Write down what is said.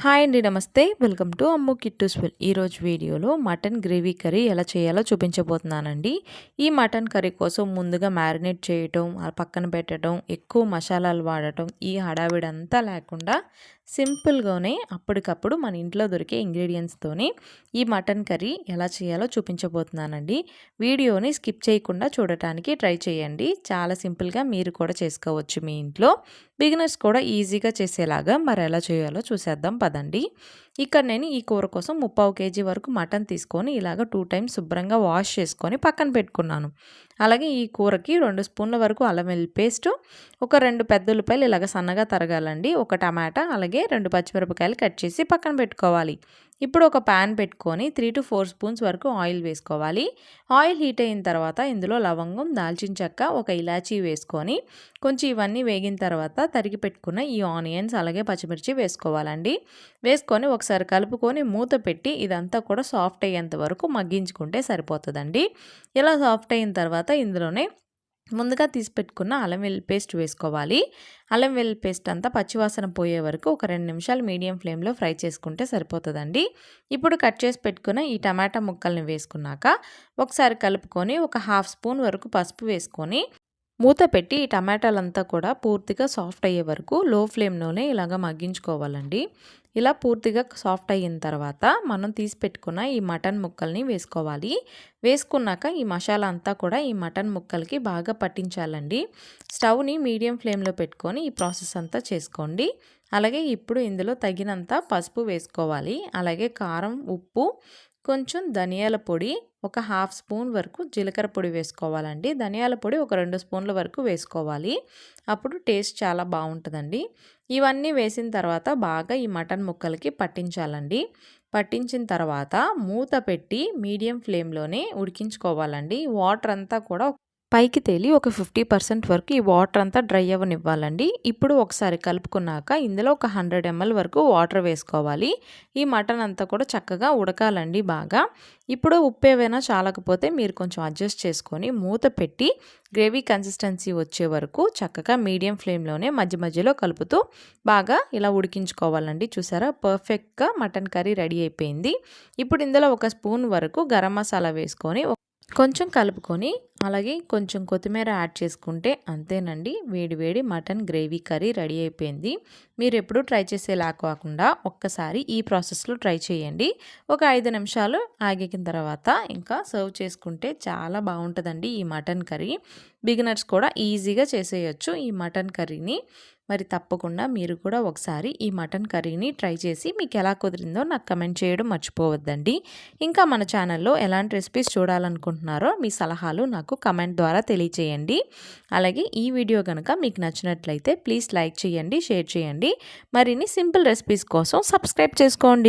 Hi అండి, నమస్తే. Welcome to Ammu Kittu's will. ఈరోజు వీడియోలో మటన్ గ్రేవీ కర్రీ ఎలా చేయాలో చూపించబోతున్నానండి. ఈ మటన్ కర్రీ కోసం ముందుగా మ్యారినేట్ చేయటం, పక్కన పెట్టడం, ఎక్కువ మసాలాలు వాడటం, ఈ హడావిడంతా లేకుండా సింపుల్గానే అప్పటికప్పుడు మన ఇంట్లో దొరికే ఇంగ్రీడియంట్స్తోనే ఈ మటన్ కర్రీ ఎలా చేయాలో చూపించబోతున్నానండి. వీడియోని స్కిప్ చేయకుండా చూడటానికి ట్రై చేయండి. చాలా సింపుల్గా మీరు కూడా చేసుకోవచ్చు మీ ఇంట్లో. బిగినర్స్ కూడా ఈజీగా చేసేలాగా మరి ఎలా చేయాలో చూసేద్దాం పదండి. ఇక్కడ నేను ఈ కూర కోసం 3/4 kg వరకు మటన్ తీసుకొని ఇలాగ 2 టైమ్స్ శుభ్రంగా వాష్ చేసుకొని పక్కన పెట్టుకున్నాను. అలాగే ఈ కూరకి 2 స్పూన్ల వరకు అల్లం వెల్లుల్లి పేస్ట్, ఒక 2 పెద్ద ఉల్లిపాయలు ఇలాగ సన్నగా తరగాలండి, ఒక టమాటా, అలాగే 2 పచ్చిమిరపకాయలు కట్ చేసి పక్కన పెట్టుకోవాలి. ఇప్పుడు ఒక ప్యాన్ పెట్టుకొని 3 to 4 స్పూన్స్ వరకు ఆయిల్ వేసుకోవాలి. ఆయిల్ హీట్ అయిన తర్వాత ఇందులో లవంగం, దాల్చిన చెక్క, ఒక ఇలాచీ వేసుకొని కొంచెం ఇవన్నీ వేగిన తర్వాత తరిగి పెట్టుకున్న ఈ ఆనియన్స్ అలాగే పచ్చిమిర్చి వేసుకోవాలండి. వేసుకొని ఒకసారి కలుపుకొని మూత పెట్టి ఇదంతా కూడా సాఫ్ట్ అయ్యేంత వరకు మగ్గించుకుంటే సరిపోతుందండి. ఇలా సాఫ్ట్ అయిన తర్వాత ఇందులోనే ముందుగా తీసి పెట్టుకున్న అల్లం వెల్లుల్లి పేస్ట్ వేసుకోవాలి. అల్లం వెల్లుల్లి పేస్ట్ అంతా పచ్చివాసన పోయే వరకు ఒక 2 నిమిషాలు మీడియం ఫ్లేమ్లో ఫ్రై చేసుకుంటే సరిపోతుందండి. ఇప్పుడు కట్ చేసి పెట్టుకున్న ఈ టమాటా ముక్కల్ని వేసుకున్నాక ఒకసారి కలుపుకొని ఒక 1/2 స్పూన్ వరకు పసుపు వేసుకొని మూత పెట్టి ఈ టమాటాలంతా కూడా పూర్తిగా సాఫ్ట్ అయ్యే వరకు లో ఫ్లేమ్లోనే ఇలాగ మగ్గించుకోవాలండి. ఇలా పూర్తిగా సాఫ్ట్ అయిన తర్వాత మనం తీసి పెట్టుకున్న ఈ మటన్ ముక్కల్ని వేసుకోవాలి. వేసుకున్నాక ఈ మసాలా అంతా కూడా ఈ మటన్ ముక్కలకి బాగా పట్టించాలండి. స్టవ్ని మీడియం ఫ్లేమ్లో పెట్టుకొని ఈ ప్రాసెస్ అంతా చేసుకోండి. అలాగే ఇప్పుడు ఇందులో తగినంత పసుపు వేసుకోవాలి. అలాగే కారం, ఉప్పు, కొంచెం ధనియాల పొడి, ఒక 1/2 స్పూన్ వరకు జీలకర్ర పొడి వేసుకోవాలండి. ధనియాల పొడి ఒక 2 స్పూన్ల వరకు వేసుకోవాలి. అప్పుడు టేస్ట్ చాలా బాగుంటుందండి. ఇవన్నీ వేసిన తర్వాత బాగా ఈ మటన్ ముక్కలకి పట్టించాలండి. పట్టించిన తర్వాత మూత పెట్టి మీడియం ఫ్లేమ్లోనే ఉడికించుకోవాలండి. వాటర్ అంతా కూడా పైకి తేలి ఒక 50% వరకు ఈ వాటర్ అంతా డ్రై అవ్వనివ్వాలండి. ఇప్పుడు ఒకసారి కలుపుకున్నాక ఇందులో ఒక 100 ml వరకు వాటర్ వేసుకోవాలి. ఈ మటన్ అంతా కూడా చక్కగా ఉడకాలండి బాగా. ఇప్పుడు ఉప్పు ఏవైనా చాలకపోతే మీరు కొంచెం అడ్జస్ట్ చేసుకొని మూత పెట్టి గ్రేవీ కన్సిస్టెన్సీ వచ్చే వరకు చక్కగా మీడియం ఫ్లేమ్లోనే మధ్య మధ్యలో కలుపుతూ బాగా ఇలా ఉడికించుకోవాలండి. చూసారా, పర్ఫెక్ట్గా మటన్ కర్రీ రెడీ అయిపోయింది. ఇప్పుడు ఇందులో ఒక స్పూన్ వరకు గరం మసాలా వేసుకొని కొంచెం కలుపుకొని అలాగే కొంచెం కొత్తిమీర యాడ్ చేసుకుంటే అంతేనండి, వేడి వేడి మటన్ గ్రేవీ కర్రీ రెడీ అయిపోయింది. మీరు ఎప్పుడూ ట్రై చేసేలా కాకుండా ఒక్కసారి ఈ ప్రాసెస్లో ట్రై చేయండి. ఒక 5 నిమిషాలు ఆగిన తర్వాత ఇంకా సర్వ్ చేసుకుంటే చాలా బాగుంటుందండి ఈ మటన్ కర్రీ. బిగినర్స్ కూడా ఈజీగా చేసేయచ్చు ఈ మటన్ కర్రీని. మరి తప్పకుండా మీరు కూడా ఒకసారి ఈ మటన్ కర్రీని ట్రై చేసి మీకు ఎలా కుదిరిందో నాకు కమెంట్ చేయడం మర్చిపోవద్దండి. ఇంకా మన ఛానల్లో ఎలాంటి రెసిపీస్ చూడాలనుకుంటున్నారో మీ సలహాలు నాకు కమెంట్ ద్వారా తెలియచేయండి. అలాగే ఈ వీడియో కనుక మీకు నచ్చినట్లయితే ప్లీజ్ లైక్ చేయండి, షేర్ చేయండి. మరిన్ని సింపుల్ రెసిపీస్ కోసం సబ్స్క్రైబ్ చేసుకోండి.